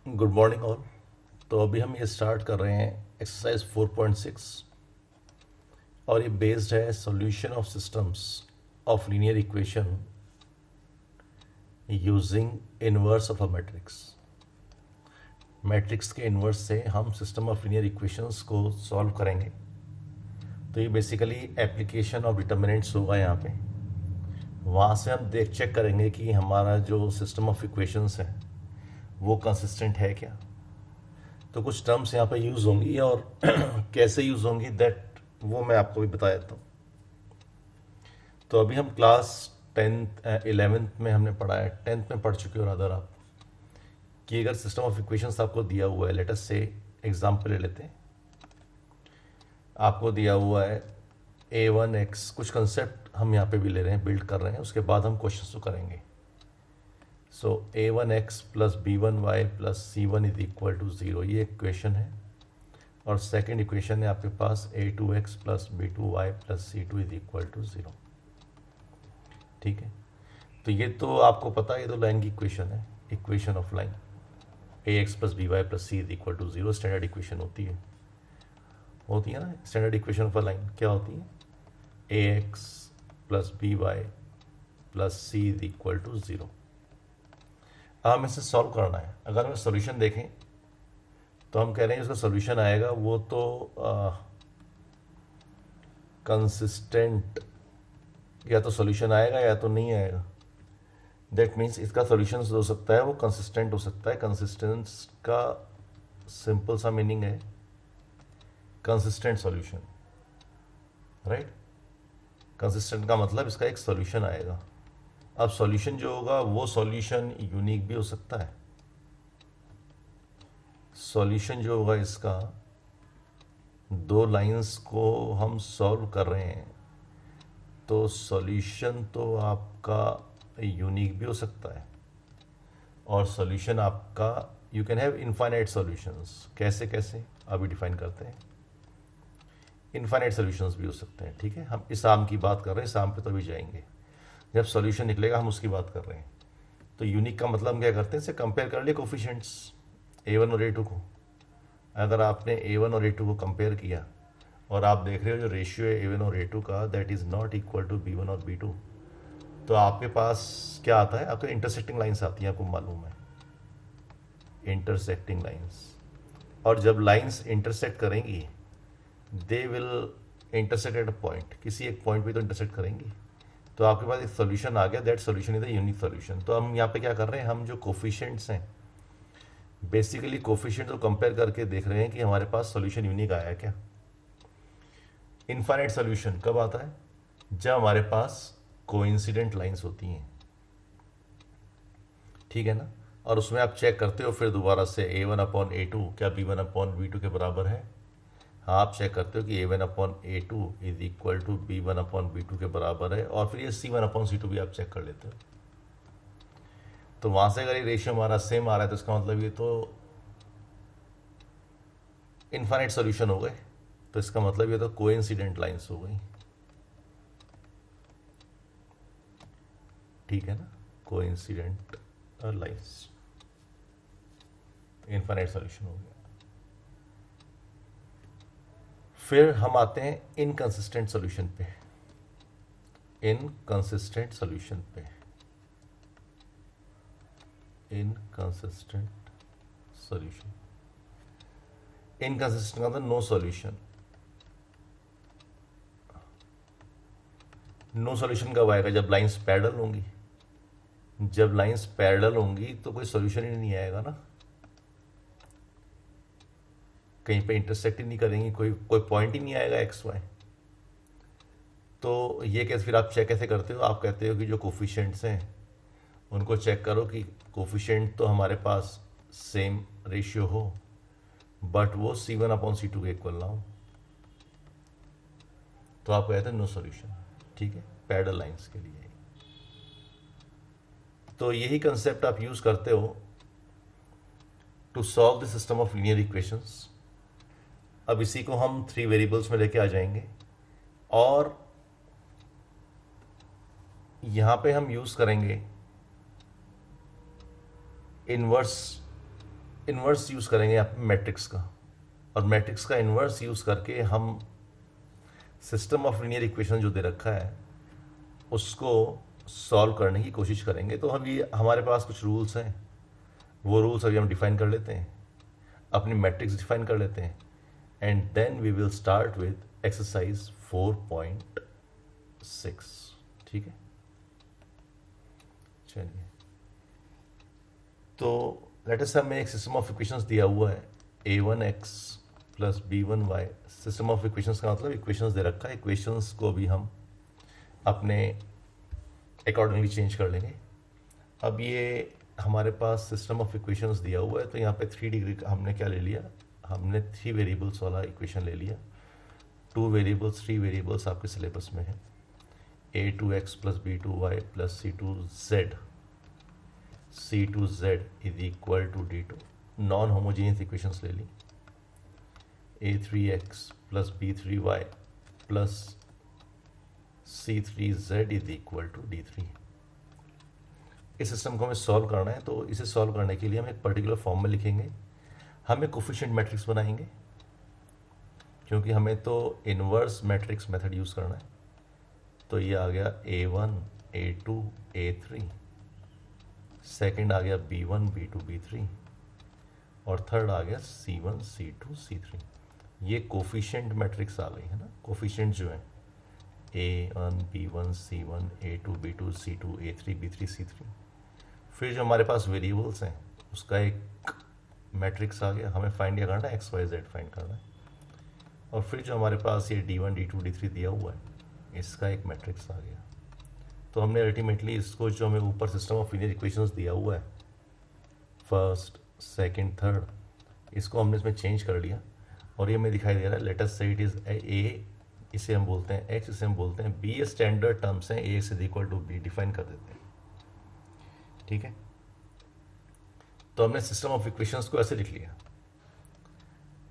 Good morning all. तो अभी हम ये स्टार्ट कर रहे हैं एक्सरसाइज 4.6 और ये बेस्ड है solution of systems of linear equation using inverse of a matrix. Matrix के इनवर्स से हम सिस्टम ऑफ लीनियर इक्वेशंस को सॉल्व करेंगे। तो ये बेसिकली एप्लीकेशन ऑफ डिटर्मिनेंट्स होगा यहाँ पे। वहाँ से हम चेक करेंगे कि हमारा जो सिस्टम ऑफ इक्वेशंस है वो कंसिस्टेंट है क्या। तो कुछ टर्म्स यहाँ पे यूज़ होंगी और कैसे यूज़ होंगी दैट वो मैं आपको भी बता देता हूँ। तो अभी हम क्लास 11th में हमने पढ़ा है, 10th में पढ़ चुके हो अदर आप, कि अगर सिस्टम ऑफ इक्वेशंस आपको दिया हुआ है, लेट अस से एग्जांपल ले लेते हैं। आपको दिया हुआ है a1x, कुछ कंसेप्ट हम यहाँ पे भी ले रहे हैं, बिल्ड कर रहे हैं, उसके बाद हम क्वेश्चन तो करेंगे। So a1x plus b1y plus c1 is equal to 0, ये एक इक्वेशन है। और सेकेंड इक्वेशन है आपके पास a2x plus b2y plus c2 is equal to 0। ठीक है, तो ये तो आपको पता है, ये तो लाइन की इक्वेशन है, equation of line. A x plus b y plus c is equal to 0 standard equation होती है ना। Standard equation of a line क्या होती है? A x plus b y plus c is equal to 0। अब हमें इसे सॉल्व करना है। अगर हम सोल्यूशन देखें तो हम कह रहे हैं इसका सोल्यूशन आएगा वो तो कंसिस्टेंट, या तो सोल्यूशन आएगा या तो नहीं आएगा। दैट मीन्स इसका सोल्यूशन हो सकता है वो कंसिस्टेंट हो सकता है। कंसिस्टेंस का सिंपल सा मीनिंग है कंसिस्टेंट सॉल्यूशन, राइट। कंसिस्टेंट का मतलब इसका एक सॉल्यूशन आएगा। अब सॉल्यूशन जो होगा वो सॉल्यूशन यूनिक भी हो सकता है। सॉल्यूशन जो होगा इसका, दो लाइंस को हम सॉल्व कर रहे हैं तो सॉल्यूशन तो आपका यूनिक भी हो सकता है। और सॉल्यूशन आपका, you can have infinite solutions. कैसे कैसे अभी डिफाइन करते हैं। इनफाइनाइट सॉल्यूशंस भी हो सकते हैं। ठीक है, हम इस आम की बात कर रहे हैं, शाम पे तो अभी जाएंगे। जब सॉल्यूशन निकलेगा हम उसकी बात कर रहे हैं। तो यूनिक का मतलब हम क्या करते हैं, इसे कंपेयर कर लिए कोफिशिएंट्स a1 और a2 को। अगर आपने a1 और a2 को कंपेयर किया और आप देख रहे हो जो रेशियो है a1 और a2 का, that is not equal to b1 और b2, तो आपके पास क्या आता है? आपको इंटरसेक्टिंग लाइंस आती हैं, आपको मालूम है, इंटरसेक्टिंग लाइंस। और जब लाइंस इंटरसेक्ट करेंगी they will intersect at a point, किसी एक पॉइंट पे तो इंटरसेक्ट करेंगी। तो आपके पास एक सोल्यूशन आ गया, that solution is a unique solution. तो हम यहाँ पे क्या कर रहे हैं, हम जो कोफिशिएंट्स हैं, बेसिकली कोफिशिएंट्स को कंपेयर करके देख रहे हैं कि हमारे पास सोल्यूशन यूनिक आया है क्या। इनफाइनाइट सोल्यूशन कब आता है? जब हमारे पास कोइंसिडेंट लाइंस होती हैं, ठीक है ना। और उसमें आप चेक करते हो फिर दोबारा से a1/a2 क्या b1/b2 के बराबर है। हाँ, आप चेक करते हो कि a1/a2 is equal to b1/b2 के बराबर है। और फिर ये c1/c2 भी आप चेक कर लेते हो। तो वहां से अगर ये रेशियो हमारा सेम आ रहा है तो इसका मतलब ये तो इनफाइनाइट सॉल्यूशन हो गए। तो इसका मतलब ये तो कोइंसिडेंट लाइंस हो गई, ठीक है ना। कोइंसिडेंट लाइंस, इनफाइनाइट सॉल्यूशन हो गया। फिर हम आते हैं इनकंसिस्टेंट सॉल्यूशन पे। इनकंसिस्टेंट सॉल्यूशन पे, इनकंसिस्टेंट सॉल्यूशन, इनकंसिस्टेंट का मतलब नो सॉल्यूशन। नो सॉल्यूशन कब आएगा? जब लाइंस पैरेलल होंगी। जब लाइंस पैरेलल होंगी तो कोई सॉल्यूशन ही नहीं आएगा ना, कहीं पे इंटरसेक्ट ही नहीं करेंगी, कोई कोई पॉइंट ही नहीं आएगा एक्स वाई। तो ये कैसे, फिर आप चेक कैसे करते हो? आप कहते हो कि जो कोफिशिएंट्स हैं उनको चेक करो कि कोफिशिएंट तो हमारे पास सेम रेशियो हो बट वो c1/c2 के इक्वल ना हो। तो आप कहते हैं नो सॉल्यूशन, ठीक है, पैरेलल लाइंस के लिए। तो यही कंसेप्ट आप यूज करते हो to solve the system of linear equations. अब इसी को हम 3 वेरिएबल्स में लेके आ जाएंगे और यहां पे हम यूज करेंगे इनवर्स इन्वर्स यूज़ करेंगे आप मैट्रिक्स का, और मैट्रिक्स का इन्वर्स यूज़ करके हम सिस्टम ऑफ लीनियर इक्वेशन जो दे रखा है उसको सॉल्व करने की कोशिश करेंगे। तो हम ये हमारे पास कुछ रूल्स हैं, वो रूल्स अभी हम डिफाइन कर लेते हैं, अपनी मैट्रिक्स डिफाइन कर लेते हैं, and then we will start with exercise 4.6। ठीक है, चलिए। तो लेट अस हमें एक सिस्टम ऑफ इक्वेशंस दिया हुआ है a1x plus b1y। System of equations का मतलब इक्वेशंस दे रखा है, इक्वेशंस को भी हम अपने अकॉर्डिंगली चेंज कर लेंगे। अब ये हमारे पास सिस्टम ऑफ इक्वेशंस दिया हुआ है, तो यहाँ पे 3 डिग्री का हमने क्या ले लिया, हमने 3 वेरिएबल्स वाला इक्वेशन ले लिया। 2 वेरिएबल्स 3 वेरिएबल्स आपके सिलेबस में है, a2x plus b2y plus c2z is equal to d2। Non homogeneous equations ले ली, a3x plus b3y plus c3z is equal to d3। इस सिस्टम को हमें सॉल्व करना है, तो इसे सॉल्व करने के लिए हम एक पर्टिकुलर फॉर्म में लिखेंगे, हम एक कोफिशिएंट मैट्रिक्स बनाएंगे, क्योंकि हमें तो इनवर्स मैट्रिक्स मेथड यूज़ करना है। तो ये आ गया a1 a2 a3, सेकंड आ गया b1 b2 b3, और थर्ड आ गया c1 c2 c3। ये कोफिशिएंट मैट्रिक्स आ गई है ना, कोफिशिएंट जो है a1 b1 c1 a2 b2 c2 a3 b3 c3। फिर जो हमारे पास वेरिएबल्स हैं उसका एक मैट्रिक्स आ गया, हमें फाइंड क्या करना है, एक्स वाई जेड फाइंड करना है। और फिर जो हमारे पास ये d1 d2 d3 दिया हुआ है इसका एक मैट्रिक्स आ गया। तो हमने अल्टीमेटली इसको जो हमें ऊपर सिस्टम ऑफ लीनियर इक्वेशंस दिया हुआ है फर्स्ट सेकंड थर्ड, इसको हमने इसमें चेंज कर लिया, और ये हमें दिखाई दे रहा है लेट अस से इट इज़ ए, इसे हम बोलते हैं x, इसे हम बोलते हैं b। स्टैंडर्ड टर्म्स हैं, ax is equal to b define कर देते हैं। ठीक है, तो हमने सिस्टम ऑफ इक्वेशंस को ऐसे लिख लिया।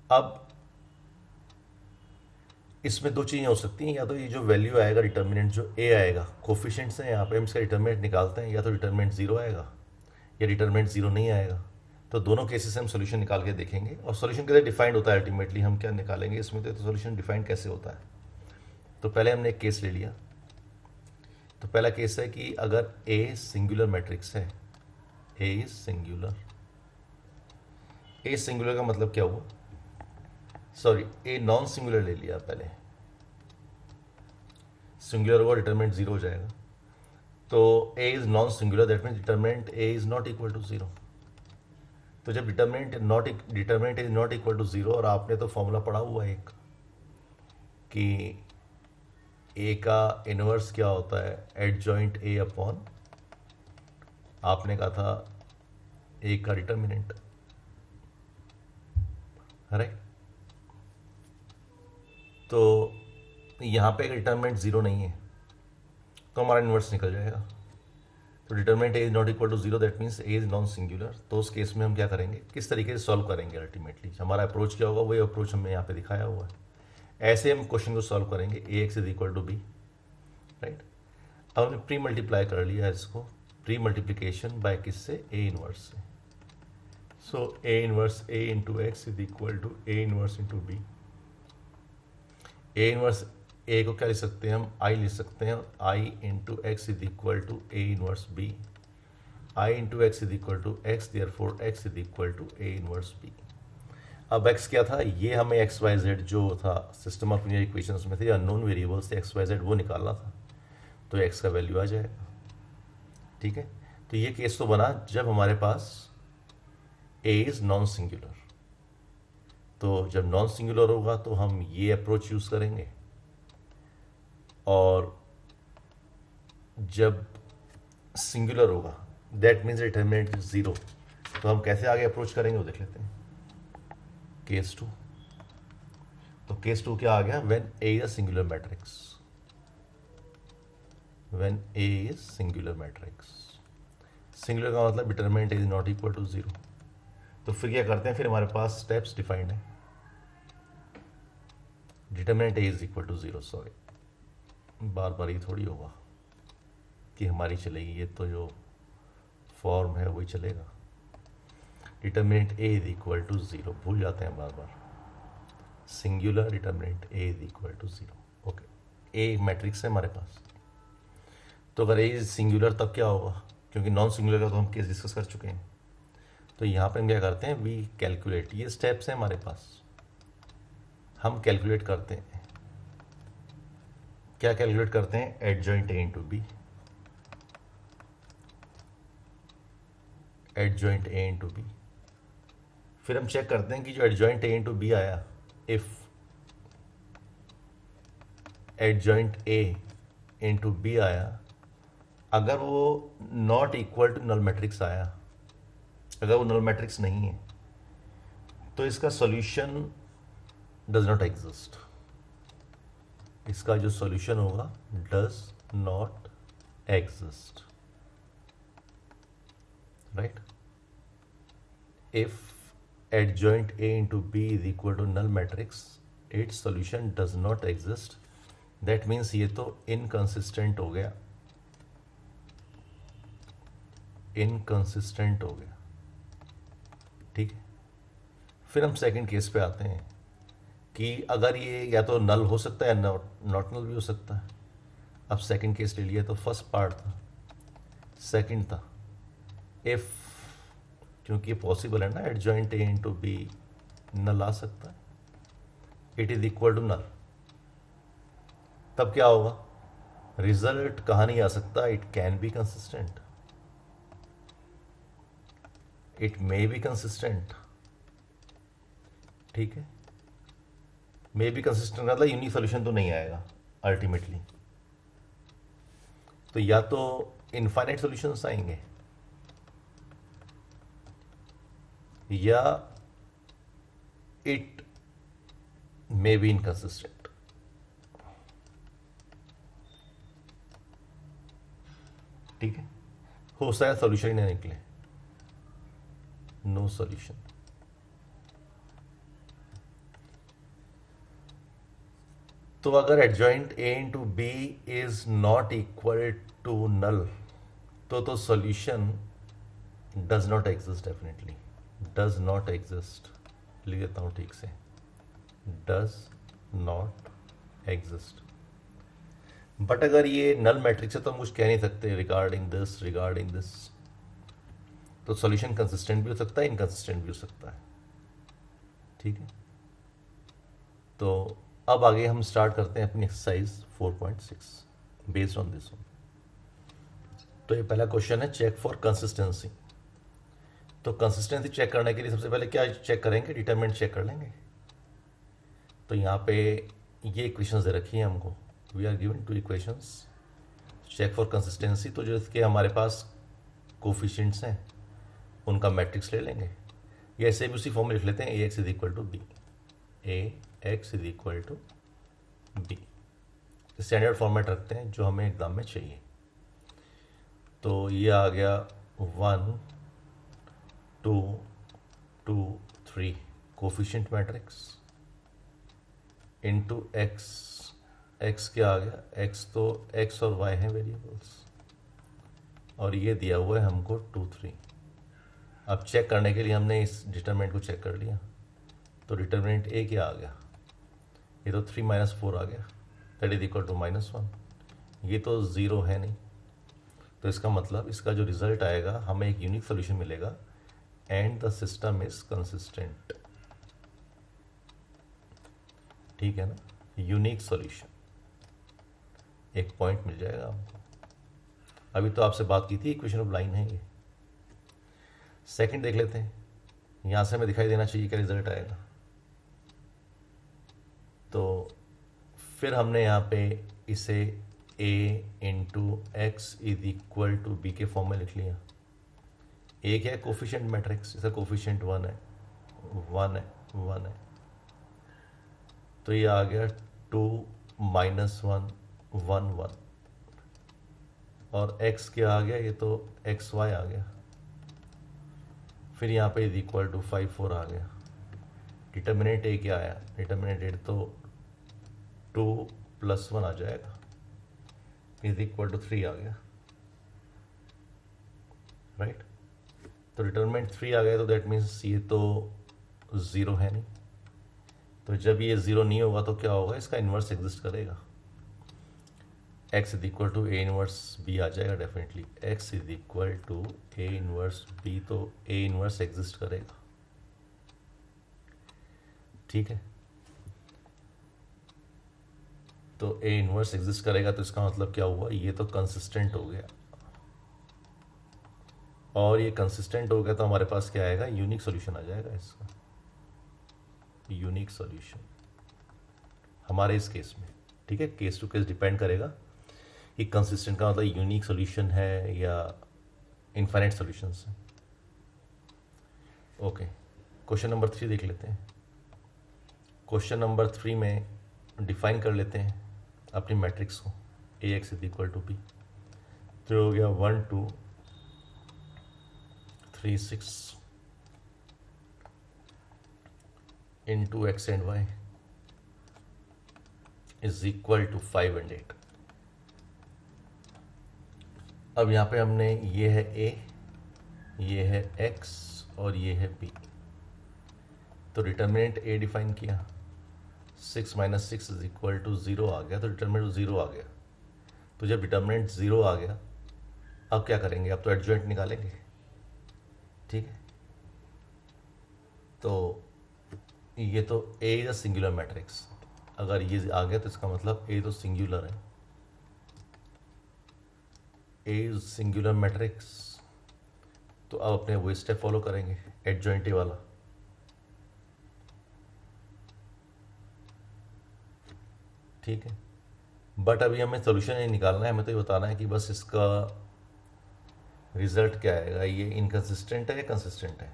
अब इसमें दो चीज़ें हो सकती हैं, या तो ये जो वैल्यू आएगा डिटर्मिनेंट जो a आएगा, कोफिशिएंट्स हैं यहाँ पे हम इसका डिटर्मिनेंट निकालते हैं, या तो डिटर्मिनेंट 0 आएगा या डिटर्मिनेंट 0 नहीं आएगा। तो दोनों केसेस हम सोल्यूशन निकाल के देखेंगे, और सोल्यूशन कैसे डिफाइंड होता है अल्टीमेटली हम क्या निकालेंगे इसमें, तो सोल्यूशन डिफाइंड कैसे होता है। तो पहले हमने एक केस ले लिया। तो पहला केस है कि अगर a सिंगुलर मैट्रिक्स है, a is singular. a singular का मतलब क्या हुआ, सॉरी a नॉन सिंगुलर ले लिया पहले, सिंगुलर होगा डिटरमिनेंट 0 हो जाएगा। तो a is non singular, that means determinant a is not equal to 0। तो जब determinant is not equal to 0, और आपने तो फॉर्मूला पढ़ा हुआ है एक कि a का इनवर्स क्या होता है, एडजॉइंट a अपॉन, आपने कहा था a का डिटरमिनेंट, राइट। तो यहाँ पे डिटरमिनेंट 0 नहीं है तो हमारा इनवर्स निकल जाएगा। तो determinant a is not equal to 0, that means a is non singular. तो उस केस में हम क्या करेंगे, किस तरीके से सॉल्व करेंगे, अल्टीमेटली हमारा अप्रोच क्या होगा, वही अप्रोच हमने यहाँ पे दिखाया हुआ है। ऐसे हम क्वेश्चन को सॉल्व करेंगे, ax is equal to b, right. अब हमने प्री मल्टीप्लाई कर लिया इसको, प्री मल्टीप्लीकेशन बाय किससे, a इनवर्स से। So a inverse a into x is equal to a inverse into b। a inverse a को क्या लिख सकते हैं हम, I लिख सकते हैं, I into x is equal to a inverse b। I into x is equal to x, therefore x is equal to a inverse b। अब x क्या था, ये हमें एक्स वाई जेड जो था सिस्टम ऑफ लीनियर इक्वेशंस में थे, unknown variables थे एक्स वाई जेड, वो निकालना था। तो x का वैल्यू आ जाएगा। ठीक है, तो ये केस तो बना जब हमारे पास a इज नॉन सिंगुलर। तो जब नॉन सिंगुलर होगा तो हम ये अप्रोच यूज करेंगे, और जब सिंगुलर होगा दैट मीन्स डिटरमिनेंट 0, तो हम कैसे आगे अप्रोच करेंगे वो देख लेते हैं। केस 2, तो केस 2 क्या आ गया, when a is a singular matrix, when a is singular matrix. Singular का मतलब determinant is not equal to 0। तो फिर क्या करते हैं, फिर हमारे पास स्टेप्स डिफाइंड है, determinant a is equal to 0, sorry बार बार ये थोड़ी होगा कि हमारी चलेगी, ये तो जो फॉर्म है वही चलेगा। Determinant A is equal to 0, भूल जाते हैं बार बार, singular determinant A is equal to 0। Okay, A matrix है हमारे पास, तो अगर ए सिंगुलर तब क्या होगा, क्योंकि नॉन सिंगुलर का तो हम केस डिस्कस कर चुके हैं। तो यहाँ पे हम क्या करते हैं, वी कैलकुलेट, ये स्टेप्स हैं हमारे पास, हम कैलकुलेट करते हैं। क्या कैलकुलेट करते हैं, adjoint A into B, adjoint A into B. फिर हम चेक करते हैं कि जो एडजॉइंट ए इंटू बी आया, if adjoint A into B आया, अगर वो not equal to null matrix आया, अगर वो नल मैट्रिक्स नहीं है, तो इसका सॉल्यूशन डज नॉट एग्जिस्ट। इसका जो सॉल्यूशन होगा does not exist, right. If adjoint A into B is equal to null matrix, its solution does not exist. That means ये तो inconsistent हो गया, inconsistent हो गया, ठीक है। फिर हम सेकंड केस पे आते हैं कि अगर ये या तो नल हो सकता है, नॉट नल भी हो सकता है। अब सेकंड केस ले लिया, तो फर्स्ट पार्ट था, सेकंड था इफ, क्योंकि पॉसिबल है ना adjoint A into B null आ सकता है, it is equal to null, तब क्या होगा, रिजल्ट कहाँ नहीं आ सकता, it can be consistent, it may be consistent, ठीक है। मे बी कंसिस्टेंट मतलब यूनिक सोल्यूशन तो नहीं आएगा अल्टीमेटली, तो या तो इनफाइनाइट सॉल्यूशंस आएंगे या इट मे बी इनकंसिस्टेंट, ठीक है। हो सकता है सॉल्यूशन ही ना निकले, नो सॉल्यूशन। तो अगर adjoint A into B is not equal to null, तो solution does not exist, definitely does not exist, लिख देता हूं ठीक से, डज नॉट एग्जिस्ट। बट अगर ये नल मैट्रिक्स है तो हम कुछ कह नहीं सकते रिगार्डिंग दिस, तो सॉल्यूशन कंसिस्टेंट भी हो सकता है, इनकंसिस्टेंट भी हो सकता है, ठीक है। तो अब आगे हम स्टार्ट करते हैं अपनी exercise 4.6 based on this one. तो ये पहला क्वेश्चन है, चेक फॉर कंसिस्टेंसी। तो कंसिस्टेंसी चेक करने के लिए सबसे पहले क्या चेक करेंगे, डिटरमिनेंट चेक कर लेंगे। तो यहाँ पे ये इक्वेशंस दे रखी हैं हमको, we are given two equations, check for consistency. तो जो इसके हमारे पास कोफिशिएंट्स हैं उनका मैट्रिक्स ले लेंगे, या ऐसे भी उसी फॉर्म में लिख लेते हैं, A x is equal to B, A x is equal to B, standard format रखते हैं जो हमें एग्जाम में चाहिए। तो ये आ गया 1 2 2 3 coefficient matrix into x, x क्या आ गया, एक्स तो एक्स और वाई हैं वेरिएबल्स, और ये दिया हुआ है हमको 2 3। अब चेक करने के लिए हमने इस डिटरमिनेंट को चेक कर लिया, तो डिटरमिनेंट ए क्या आ गया, ये तो 3 - 4 आ गया, दैट इज इक्वल टू -1। ये तो ज़ीरो है नहीं, तो इसका मतलब इसका जो रिजल्ट आएगा हमें एक यूनिक सोल्यूशन मिलेगा, and the system is consistent, ठीक है ना, यूनिक सॉल्यूशन, एक पॉइंट मिल जाएगा हमको। अभी तो आपसे बात की थी, इक्वेशन ऑफ लाइन है ये। सेकंड देख लेते हैं, यहां से हमें दिखाई देना चाहिए क्या रिजल्ट आएगा। तो फिर हमने यहाँ पे इसे a into x is equal to B के फॉर्म में लिख लिया। ए क्या है, कोफिशिएंट मैट्रिक्स, इसका कोफिशिएंट 1 है, 1 है, 1 है, तो ये आ गया 2 - 1 1 1, और x क्या आ गया, ये तो एक्स वाई आ गया। फिर यहाँ पे इज इक्वल टू 5 4 आ गया। डिटर्मिनेंट ए क्या आया, डिटर्मिनेंट ए तो 2 + 1 आ जाएगा, इज इक्वल टू 3 आ गया, राइट। तो डिटरमिनेंट 3 आ गया, तो दैट मीन्स ये तो ज़ीरो है नहीं। तो जब ये ज़ीरो नहीं होगा तो क्या होगा, इसका इन्वर्स एग्जिस्ट करेगा। x is equal to A inverse B आ जाएगा definitely. x is equal to A inverse B, तो ए इनवर्स एग्जिस्ट करेगा। ठीक है, तो ए इनवर्स एग्जिस्ट करेगा, तो इसका मतलब क्या हुआ, ये तो कंसिस्टेंट हो गया। और ये कंसिस्टेंट हो गया तो हमारे पास क्या आएगा, यूनिक सॉल्यूशन आ जाएगा इसका। यूनिक सॉल्यूशन हमारे इस केस में, ठीक है, केस टू केस डिपेंड करेगा कि कंसिस्टेंट का मतलब यूनिक सॉल्यूशन है या इनफाइनाइट सॉल्यूशंस है। ओके, क्वेश्चन नंबर 3 देख लेते हैं। क्वेश्चन नंबर 3 में डिफाइन कर लेते हैं अपनी मैट्रिक्स को, A x is equal to B. तो हो गया 1 2 3 6 into x and y is equal to 5 and 8। अब यहाँ पे हमने ये है ए, ये है एक्स और ये है बी। तो डिटर्मिनेंट ए डिफाइन किया, 6 माइनस 6 इज इक्वल टू 0 आ गया, तो डिटर्मिनेंट 0 आ गया। तो जब डिटर्मिनेंट 0 आ गया, अब क्या करेंगे, अब तो एडजॉइंट निकालेंगे। ठीक है, तो ये तो ए इज अ सिंगुलर मैट्रिक्स। अगर ये आ गया तो इसका मतलब ए तो सिंगुलर है, ए इज सिंगुलर मैट्रिक्स। तो अब अपने वो स्टेप फॉलो करेंगे, एडजॉइंट ए वाला। ठीक है, बट अभी हमें सोल्यूशन नहीं निकालना है, हमें तो ये बताना है कि बस इसका रिजल्ट क्या आएगा, ये इनकंसिस्टेंट है या कंसिस्टेंट है।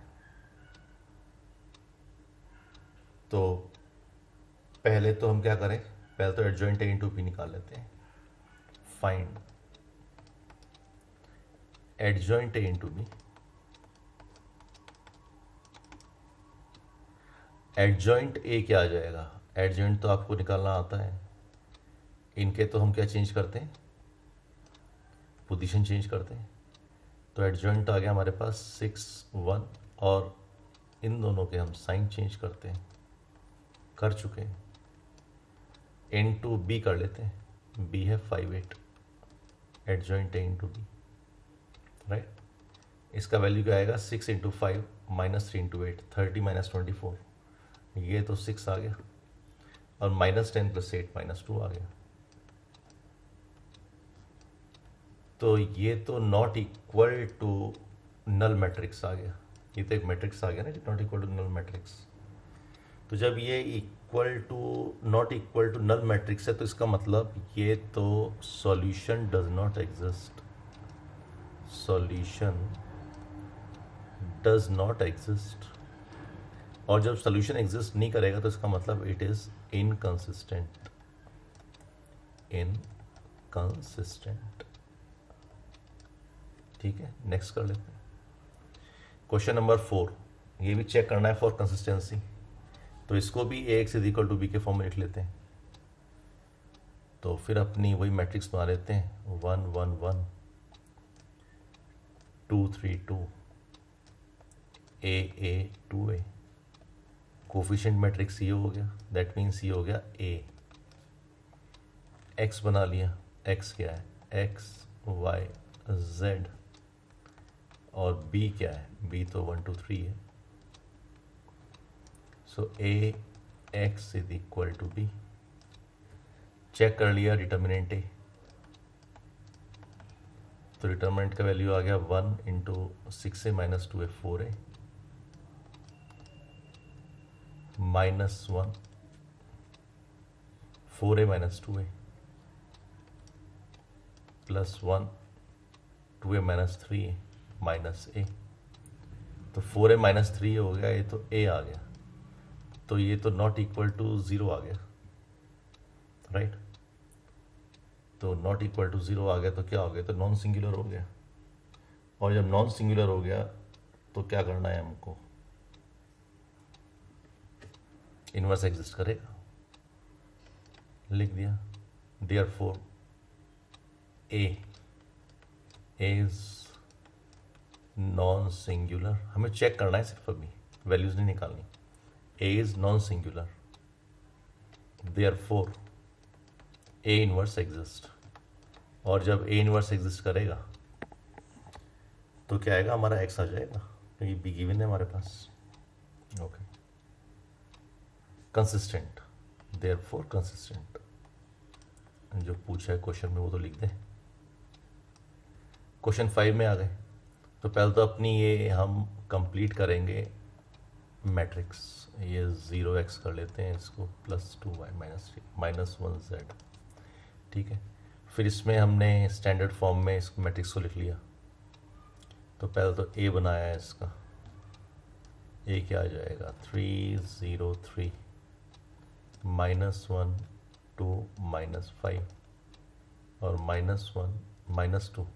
तो पहले तो हम क्या करें, पहले तो एडजॉइंट ए इंटू बी निकाल लेते हैं। Find adjoint A into B. Adjoint A क्या आ जाएगा, एडजॉइंट तो आपको निकालना आता है। इनके तो हम क्या चेंज करते हैं, पोजीशन चेंज करते हैं। तो एडजॉइंट आ गया हमारे पास 6 1, और इन दोनों के हम साइन चेंज करते हैं, कर चुके हैं। इनटू बी कर लेते हैं, बी है 5 8, adjoint A into B, right. इसका वैल्यू क्या आएगा, 6 इंटू 5 माइनस 3 इंटू 8, 30 माइनस 24, ये तो 6 आ गया, और माइनस 10 प्लस 8 माइनस 2 आ गया। तो ये तो not equal to null matrix आ गया, ये तो एक मैट्रिक्स आ गया ना, not equal to null matrix. तो जब ये equal to not equal to null matrix है, तो इसका मतलब ये तो solution does not exist, solution does not exist. और जब सॉल्यूशन एग्जिस्ट नहीं करेगा तो इसका मतलब इट इज इनकंसिस्टेंट, इनकंसिस्टेंट। ठीक है, नेक्स्ट कर लेते हैं क्वेश्चन नंबर 4। ये भी चेक करना है फॉर कंसिस्टेंसी, तो इसको भी A x is equal to B के फॉर्म में लिख लेते हैं। तो फिर अपनी वही मैट्रिक्स बना लेते हैं, 1 1 1 2 3 2 ए 2 ए। कोफिशिएंट मैट्रिक्स ये हो गया, दैट मीन्स ये हो गया ए। एक्स बना लिया, एक्स क्या है, एक्स वाई जेड, और बी क्या है, बी तो 1 2 3 है। So A x is equal to B. Check कर लिया डिटर्मिनेंट ए, तो डिटर्मिनेंट का वैल्यू आ गया 1 इंटू 6 ए माइनस 2 ए 4 ए माइनस 1 4 ए माइनस 2 ए प्लस 1 2 ए माइनस 3 ए माइनस ए। तो 4 ए माइनस 3 हो गया, ये तो ए आ गया, तो ये तो नॉट इक्वल टू 0 आ गया, राइट। तो नॉट इक्वल टू 0 आ गया तो क्या हो गया, तो नॉन सिंगुलर हो गया। और जब नॉन सिंगुलर हो गया तो क्या करना है हमको, इनवर्स एग्जिस्ट करेगा, लिख दिया। Therefore A is non singular, हमें चेक करना है सिर्फ, अभी वैल्यूज नहीं निकालनी। A is non singular, therefore A inverse exist. और जब ए इनवर्स एग्जिस्ट करेगा तो क्या आएगा, हमारा एक्स आ जाएगा, क्योंकि बी गिवन है हमारे पास। Okay, consistent, therefore consistent. जो पूछा है क्वेश्चन में वो तो लिख दें। क्वेश्चन 5 में आ गए, तो पहले तो अपनी ये हम कंप्लीट करेंगे मैट्रिक्स। ये 0x कर लेते हैं इसको, +2y - 1z, ठीक है। फिर इसमें हमने स्टैंडर्ड फॉर्म में इस मैट्रिक्स को लिख लिया। तो पहले तो ए बनाया है इसका, ए क्या आ जाएगा, 3 0 3 -1 2 -5 और -1 -2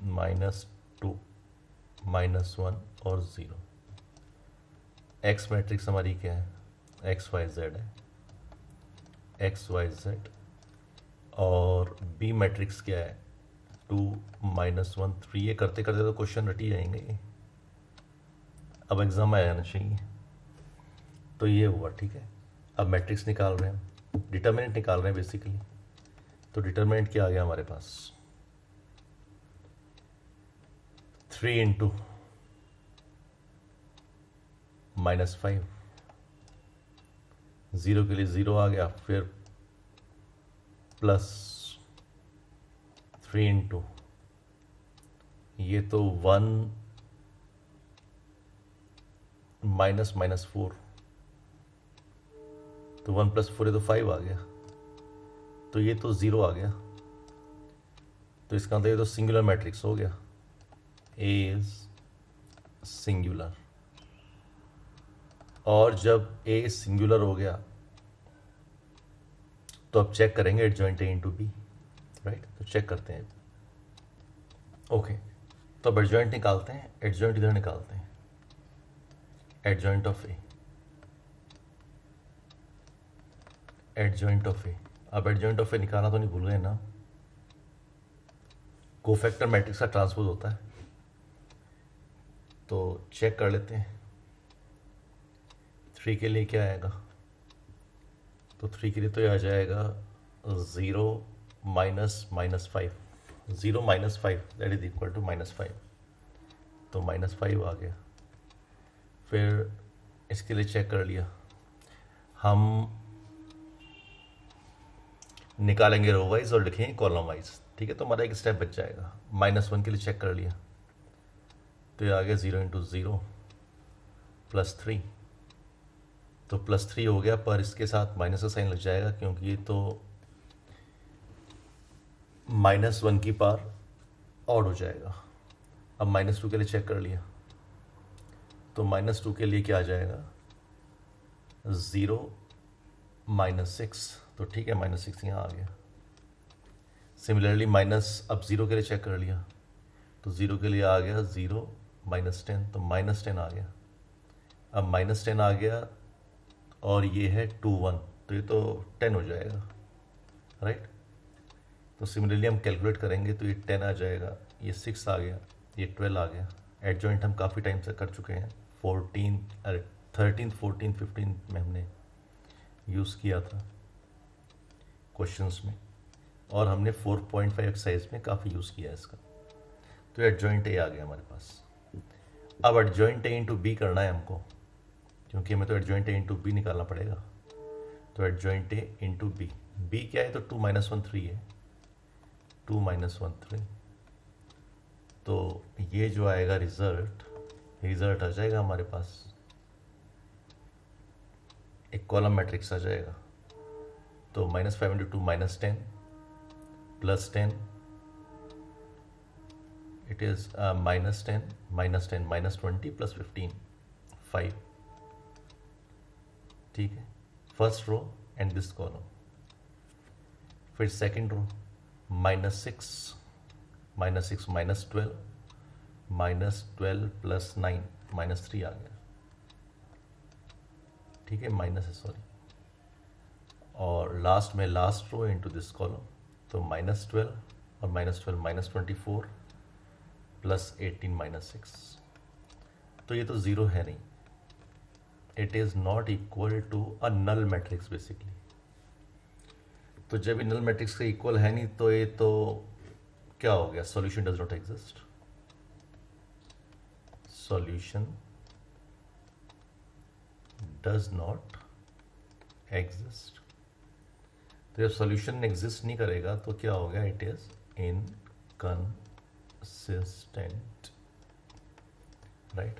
-2 -1 और 0। एक्स मैट्रिक्स हमारी क्या है, एक्स वाई जेड है, एक्स वाई जेड। और बी मैट्रिक्स क्या है, 2 -1 3। ये करते करते तो क्वेश्चन रट ही जाएंगे ये, अब एग्जाम में आ जाना चाहिए। तो ये हुआ, ठीक है। अब मैट्रिक्स निकाल रहे हैं, डिटर्मिनेंट निकाल रहे हैं बेसिकली। तो डिटर्मिनेंट क्या आ गया हमारे पास, 3 × -5, 0 के लिए 0 आ गया, फिर +3 × ये तो 1 -4, तो 1 + 4 ये तो 5 आ गया, तो ये तो 0 आ गया। तो इसका मतलब ये तो सिंगुलर मैट्रिक्स हो गया, ए इज सिंगुलर। और जब ए सिंगुलर हो गया तो अब चेक करेंगे एडजॉइंट ए × बी, राइट। तो चेक करते हैं, ओके। तो अब एडजॉइंट निकालते हैं, एडजॉइंट इधर निकालते हैं, adjoint of A, adjoint of A. अब एडजॉइंट ऑफ ए निकालना तो नहीं भूल गए ना, कोफैक्टर मैट्रिक्स का ट्रांसपोज होता है। तो चेक कर लेते हैं, 3 के लिए क्या आएगा, तो 3 के लिए तो ये आ जाएगा 0 -5, 0 -5 दैट इज इक्वल टू -5, तो -5 आ गया। फिर इसके लिए चेक कर लिया, हम निकालेंगे रो वाइज और लिखेंगे कॉलम वाइज, ठीक है। तो हमारा एक स्टेप बच जाएगा। -1 के लिए चेक कर लिया, तो ये आ गया 0 × 0 +3, तो +3 हो गया, पर इसके साथ माइनस का साइन लग जाएगा क्योंकि ये तो -1 की पावर ऑड हो जाएगा। अब -2 के लिए चेक कर लिया, तो -2 के लिए क्या आ जाएगा, 0 -6, तो ठीक है, -6 यहाँ आ गया। सिमिलरली अब 0 के लिए चेक कर लिया, तो 0 के लिए आ गया 0 -10, तो -10 आ गया। अब -10 आ गया और ये है 2 1, तो ये तो 10 हो जाएगा, राइट। तो सिमिलरली हम कैलकुलेट करेंगे तो ये 10 आ जाएगा, ये 6 आ गया, ये 12 आ गया। एडजॉइंट हम काफ़ी टाइम से कर चुके हैं, 13 14 15 में हमने यूज़ किया था क्वेश्चंस में, और हमने 4.5 एक्सरसाइज में काफ़ी यूज़ किया है इसका। तो एडजॉइंट ए आ गया हमारे पास। अब एडजॉइंट ए × बी करना है हमको, क्योंकि हमें तो एडजॉइंट ए × बी निकालना पड़ेगा। तो एडजॉइंट ए × बी, बी क्या है, तो 2 -1 3 है, 2 -1 3, तो ये जो आएगा रिजल्ट आ जाएगा हमारे पास, एक कॉलम मैट्रिक्स आ जाएगा। तो -5 × 2 -10 +10, इट इज -10 -10 -20 +15 5, ठीक है। First row and this column. फिर सेकेंड रो, -6 -12 -12 +9 -3 आ गया, ठीक है, माइनस है, सॉरी। और लास्ट में last row into this column, तो -12 और -12 -24 प्लस 18 माइनस 6, तो ये तो ज़ीरो है नहीं, it is not equal to a null matrix basically. तो जब ये नल मैट्रिक्स का इक्वल है नहीं तो ये तो क्या हो गया, solution does not exist, solution does not exist. तो जब सॉल्यूशन एग्जिस्ट नहीं करेगा तो क्या हो गया, it is inconsistent, right.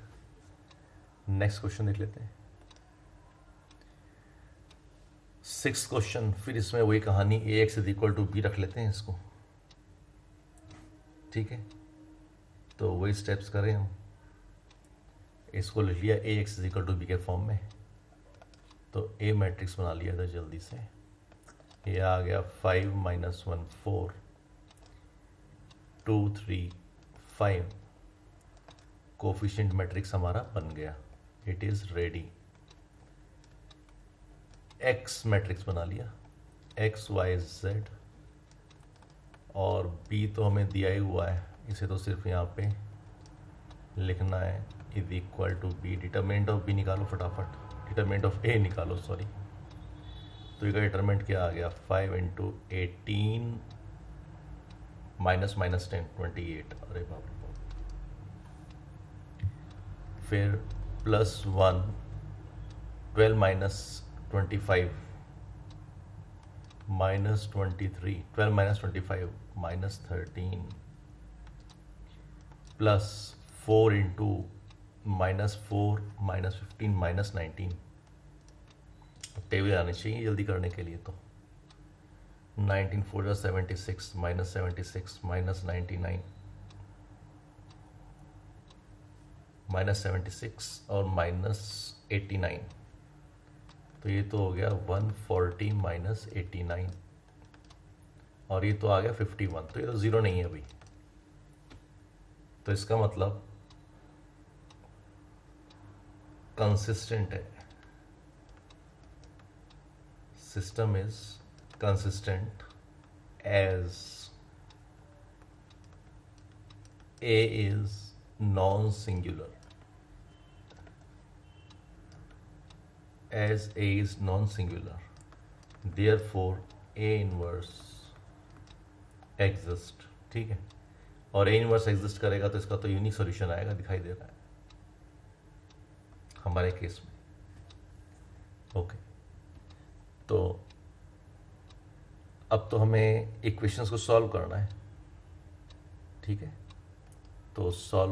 Next question देख लेते हैं, 6th क्वेश्चन। फिर इसमें वही कहानी, A x is equal to B रख लेते हैं इसको, ठीक है। तो वही स्टेप्स करें हम, इसको लिख लिया A x is equal to B के फॉर्म में, तो ए मैट्रिक्स बना लिया था जल्दी से। ये आ गया 5 माइनस 1 4 2 3 5, कोफिशिएंट मैट्रिक्स हमारा बन गया, it is ready. X matrix बना लिया, एक्स वाई जेड, और बी तो हमें दिया ही हुआ है, इसे तो सिर्फ यहाँ पे लिखना है, is equal to B. Determinant of B निकालो फटाफट, डिटरमिनेंट ऑफ ए निकालो, सॉरी। तो इसका डिटरमिनेंट क्या आ गया, 5 इंटू 18 माइनस माइनस 10 28, अरे बाप रे बाप। फिर plus 1 12 minus 25 minus 23, 12 minus 25 minus 13, plus 4 into minus 4 minus 15 minus 19, table आनी चाहिए जल्दी करने के लिए। तो 19 4 जा 76 माइनस 76 माइनस 99 माइनस 76 और माइनस 89, तो ये तो हो गया 140 माइनस 89, और ये तो आ गया 51, तो ये तो ज़ीरो नहीं है अभी। तो इसका मतलब कंसिस्टेंट है, system is consistent as A is non-singular, as A is non-singular, therefore A inverse exist, ठीक है। और A inverse exist करेगा तो इसका तो यूनिक सॉल्यूशन आएगा, दिखाई दे रहा है हमारे केस में, ओके। तो अब तो हमें इक्वेशंस को सॉल्व करना है, ठीक है। तो सॉल्व